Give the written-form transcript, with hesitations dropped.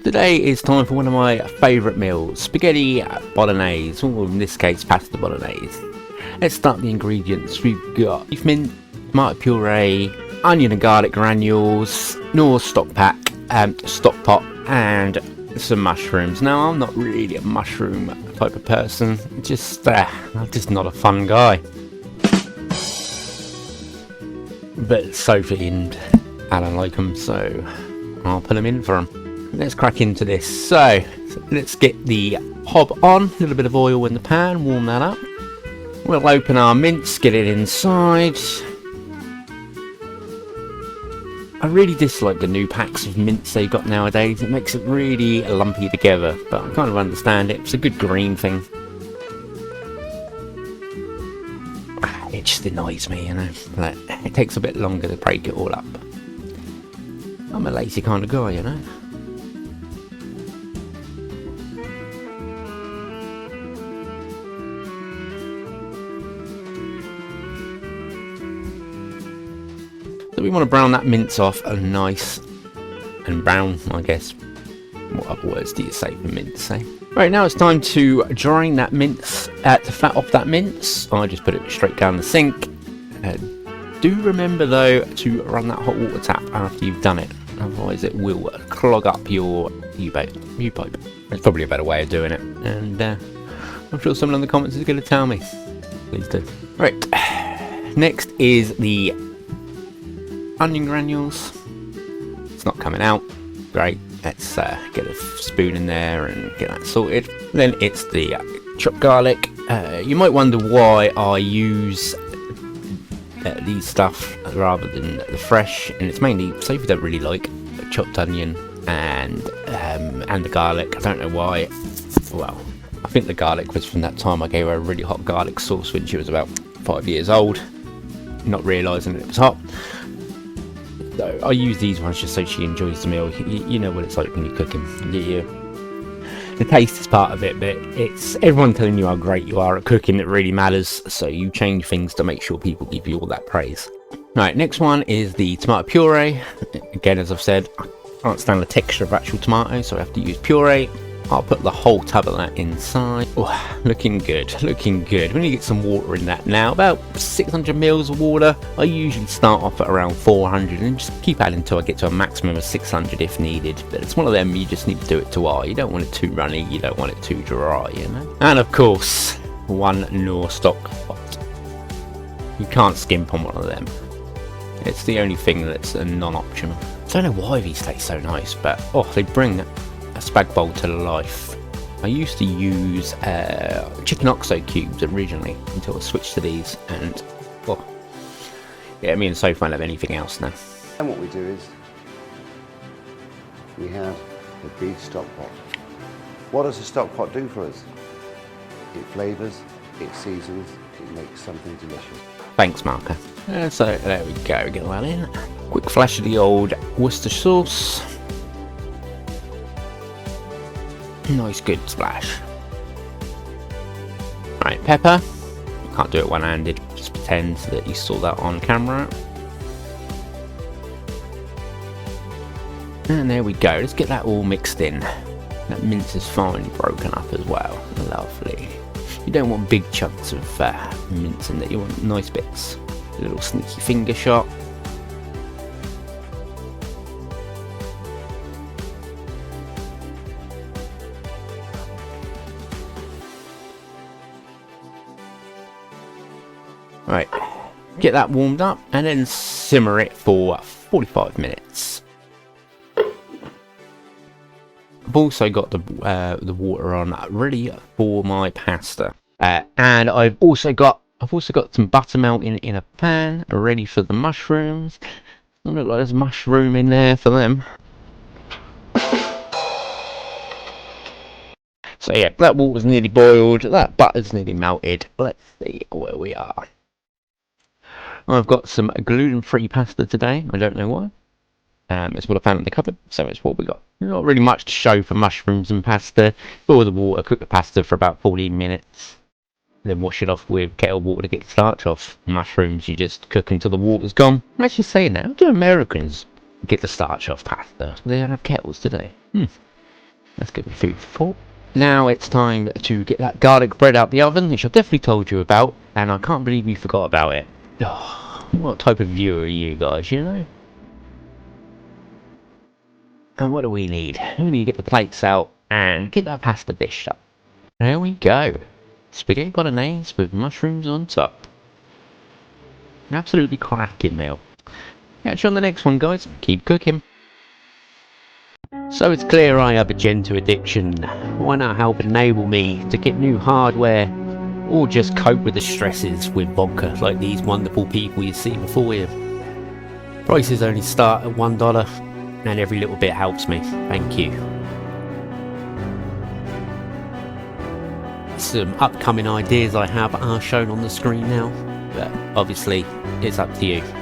Today is time for one of my favourite meals, spaghetti bolognese, or in this case pasta bolognese. Let's start the ingredients. We've got beef mint, tomato puree, onion and garlic granules, Knorr stock pack, stock pot, and some mushrooms. Now I'm not really a mushroom type of person, I'm just not a fun guy. But Sophie and Alan like them, so I'll put them in for them. Let's crack into this. So let's get the hob on, a little bit of oil in the pan, warm that up. We'll open our mince, get it inside. I really dislike the new packs of mince they've got nowadays. It makes it really lumpy together, but I kind of understand it. It's a good green thing. It just annoys me, you know. Like, it takes a bit longer to break it all up. I'm a lazy kind of guy, you know. So we want to brown that mince off a nice and brown, I guess. What other words do you say for mince, eh? Right, now it's time to drain that mince, to fat off that mince. I just put it straight down the sink. Do remember though to run that hot water tap after you've done it, otherwise it will clog up your U-pipe. There's probably a better way of doing it, and I'm sure someone in the comments is going to tell me. Please do. Right, next is the onion granules. It's not coming out. Great. Let's get a spoon in there and get that sorted. Then it's the chopped garlic. You might wonder why I use these stuff rather than the fresh, and it's mainly Sophie don't really like chopped onion and the garlic. I don't know why. Well, I think the garlic was from that time I gave her a really hot garlic sauce when she was about 5 years old, not realising it was hot. So I use these ones just so she enjoys the meal. You know what it's like when you're cooking. The taste is part of it, but it's everyone telling you how great you are at cooking that really matters. So you change things to make sure people give you all that praise. Right, next one is the tomato puree. Again, as I've said, I can't stand the texture of actual tomato, so I have to use puree. I'll put the whole tub of that inside. Oh, looking good, looking good. We need to get some water in that now. About 600 mils of water. I usually start off at around 400 and just keep adding until I get to a maximum of 600 if needed. But it's one of them, you just need to do it to eye. You don't want it too runny, you don't want it too dry, you know. And of course, one Knorr stock pot. You can't skimp on one of them. It's the only thing that's a non-optional. I don't know why these taste so nice, but oh, they bring a spag bowl to life. I used to use chicken oxo cubes originally until I switched to these, and well, yeah, me and Sophie won't have anything else now. And what we do is we have the beef stock pot. What does a stock pot do for us? It flavours, it seasons, it makes something delicious. Thanks, Marker. So there we go, get that in. Quick flash of the old Worcester sauce. Nice good splash. Right, pepper. You can't do it one-handed, just pretend that you saw that on camera. And there we go, let's get that all mixed in. That mince is finely broken up as well. Lovely. You don't want big chunks of mince in there, you want nice bits. A little sneaky finger shot. Right, get that warmed up and then simmer it for 45 minutes. I've also got the water on ready for my pasta, and I've also got some butter melting in a pan ready for the mushrooms. Doesn't look like there's mushroom in there for them. So yeah, that water's nearly boiled, that butter's nearly melted. Let's see where we are. I've got some gluten-free pasta today. I don't know why. It's what I found in the cupboard, so it's what we got. Not really much to show for mushrooms and pasta. Boil the water, cook the pasta for about 14 minutes. Then wash it off with kettle water to get the starch off. Mushrooms, you just cook until the water's gone. I'm actually saying that, how do Americans get the starch off pasta? They don't have kettles, do they? That's good food for thought. Now it's time to get that garlic bread out the oven, which I've definitely told you about, and I can't believe you forgot about it. Oh, what type of viewer are you guys, you know? And what do we need? We need to get the plates out and get that pasta dished up. There we go. Spaghetti bolognese with mushrooms on top. An absolutely cracking meal. Catch you on the next one, guys. Keep cooking. So it's clear I have a gender addiction. Why not help enable me to get new hardware or just cope with the stresses with vodka like these wonderful people you see before you. Prices only start at $1 and every little bit helps me. Thank you. Some upcoming ideas I have are shown on the screen now, but obviously it's up to you.